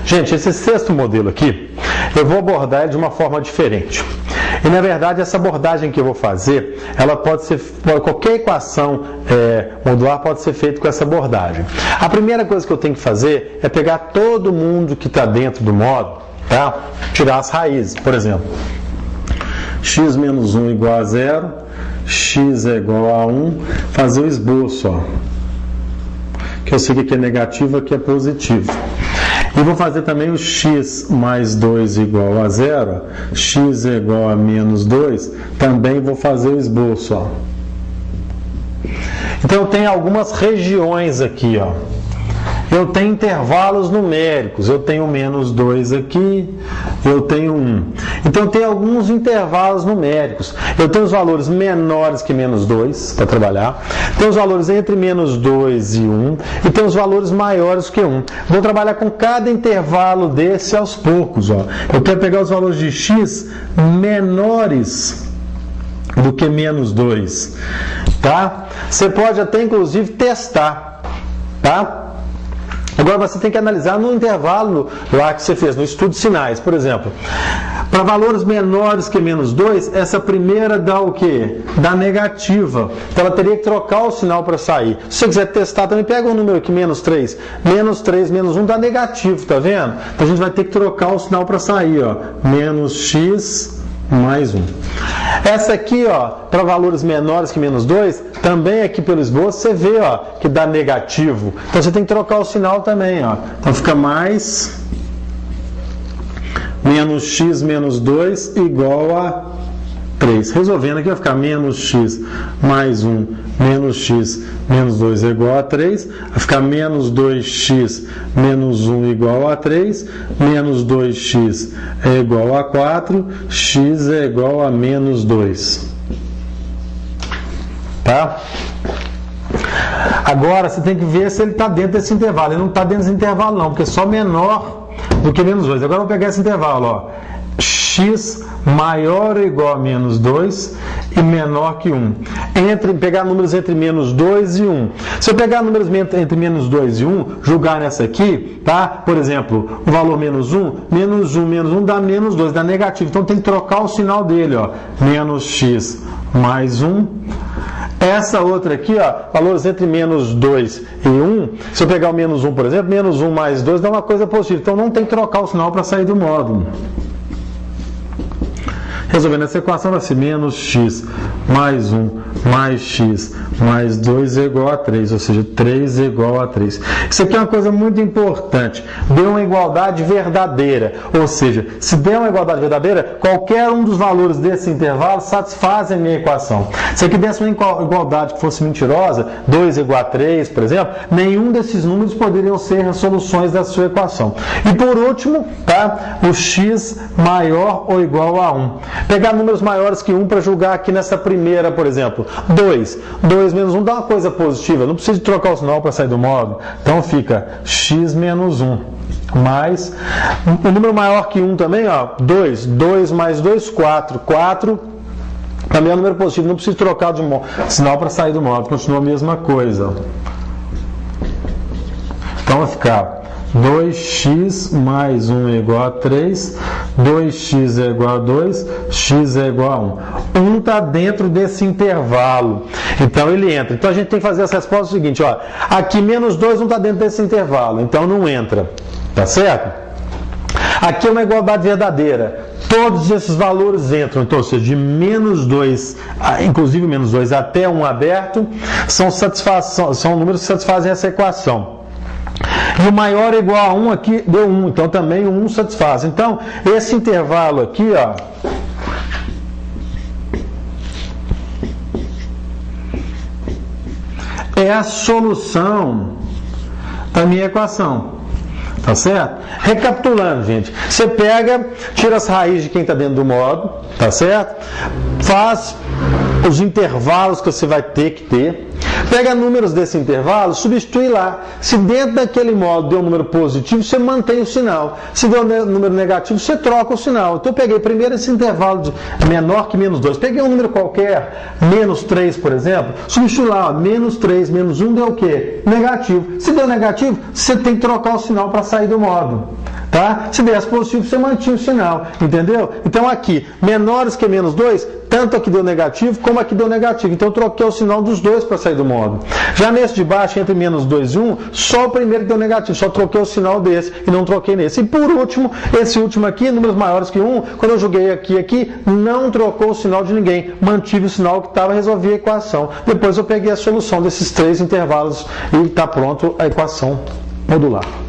Gente, esse sexto modelo aqui, eu vou abordar ele de uma forma diferente. E na verdade essa abordagem que eu vou fazer, ela pode ser, qualquer equação modular pode ser feita com essa abordagem. A primeira coisa que eu tenho que fazer é pegar todo mundo que está dentro do módulo, tá? Tirar as raízes, por exemplo. X menos 1 igual a 0, x é igual a 1, fazer o esboço, ó. Que eu sei que aqui é negativo, aqui é positivo. E vou fazer também o x mais 2 igual a 0, x é igual a menos 2, também vou fazer o esboço, ó. Então eu tenho algumas regiões aqui, ó. Eu tenho intervalos numéricos, eu tenho menos 2 aqui, eu tenho 1. Então tem alguns intervalos numéricos. Eu tenho os valores menores que menos 2 para trabalhar, tem os valores entre menos 2 e 1, e tem os valores maiores que 1. Vou trabalhar com cada intervalo desse aos poucos, ó. Eu quero pegar os valores de x menores do que menos 2, tá? Você pode até inclusive testar, tá? Agora você tem que analisar no intervalo lá que você fez, no estudo de sinais, por exemplo. Para valores menores que menos 2, essa primeira dá o quê? Dá negativa. Então ela teria que trocar o sinal para sair. Se você quiser testar, também pega um número aqui, menos 3. Menos 3, menos 1 dá negativo, tá vendo? Então a gente vai ter que trocar o sinal para sair, ó. Menos x mais 1. Essa aqui, ó, para valores menores que menos 2, também aqui pelo esboço você vê, ó, que dá negativo. Então você tem que trocar o sinal também, ó. Então fica mais menos x menos 2 igual a 3. Resolvendo aqui vai ficar menos x mais 1 menos x menos 2 é igual a 3. Vai ficar menos 2x menos 1 igual a 3. Menos 2x é igual a 4. X é igual a menos 2. Tá? Agora você tem que ver se ele está dentro desse intervalo. Ele não está dentro desse intervalo não, porque é só menor do que menos 2. Agora eu vou pegar esse intervalo, ó. X maior ou igual a menos 2 e menor que 1. Pegar números entre menos 2 e 1. Se eu pegar números entre menos 2 e 1, jogar nessa aqui, tá? Por exemplo, o valor menos 1, menos 1 dá menos 2, dá negativo. Então tem que trocar o sinal dele, ó. Menos x mais 1. Essa outra aqui, ó, valores entre menos 2 e 1, se eu pegar o menos 1, por exemplo, menos 1 mais 2 dá uma coisa positiva. Então não tem que trocar o sinal para sair do módulo. Resolvendo essa equação vai ser menos x mais 1 mais x mais 2 é igual a 3, ou seja, 3 é igual a 3. Isso aqui é uma coisa muito importante. Deu uma igualdade verdadeira, ou seja, se der uma igualdade verdadeira, qualquer um dos valores desse intervalo satisfaz a minha equação. Se aqui desse uma igualdade que fosse mentirosa, 2 é igual a 3, por exemplo, nenhum desses números poderiam ser soluções da sua equação. E por último, tá, o x maior ou igual a 1. Pegar números maiores que 1 para julgar aqui nessa primeira, por exemplo. 2 menos 1 dá uma coisa positiva. Não precisa trocar o sinal para sair do módulo. Então fica x menos 1. Mais, um número maior que 1 também, ó, 2. 2 mais 2, 4. 4 também é um número positivo. Não precisa trocar de sinal para sair do módulo. Continua a mesma coisa. Então vai ficar 2x mais 1 é igual a 3, 2x é igual a 2, x é igual a 1. 1 está dentro desse intervalo, então ele entra. Então a gente tem que fazer essa resposta seguinte, ó, aqui menos 2 não está dentro desse intervalo, então não entra, tá certo? Aqui é uma igualdade verdadeira, todos esses valores entram, então, ou seja, de menos 2, inclusive menos 2 até 1 aberto, são números que satisfazem essa equação. E o maior é igual a 1 aqui deu 1, então também o 1 satisfaz. Então, esse intervalo aqui, ó, é a solução da minha equação. Tá certo? Recapitulando, gente, você pega, tira as raízes de quem está dentro do módulo, tá certo? Faz os intervalos que você vai ter que ter. Pega números desse intervalo, substitui lá. Se dentro daquele módulo deu um número positivo, você mantém o sinal. Se deu um número negativo, você troca o sinal. Então eu peguei primeiro esse intervalo de menor que menos 2. Peguei um número qualquer, menos 3, por exemplo. Substitui lá, ó, menos 3, menos 1 deu o quê? Negativo. Se deu negativo, você tem que trocar o sinal para sair do módulo. Tá? Se desse positivo, você mantinha o sinal, entendeu? Então aqui, menores que menos 2, tanto aqui deu negativo, como aqui deu negativo. Então eu troquei o sinal dos dois para sair do módulo. Já nesse de baixo, entre menos 2 e 1, só o primeiro que deu negativo, só troquei o sinal desse e não troquei nesse. E por último, esse último aqui, números maiores que 1, quando eu joguei aqui, não trocou o sinal de ninguém, mantive o sinal que estava, resolvi a equação. Depois eu peguei a solução desses 3 intervalos e está pronto a equação modular.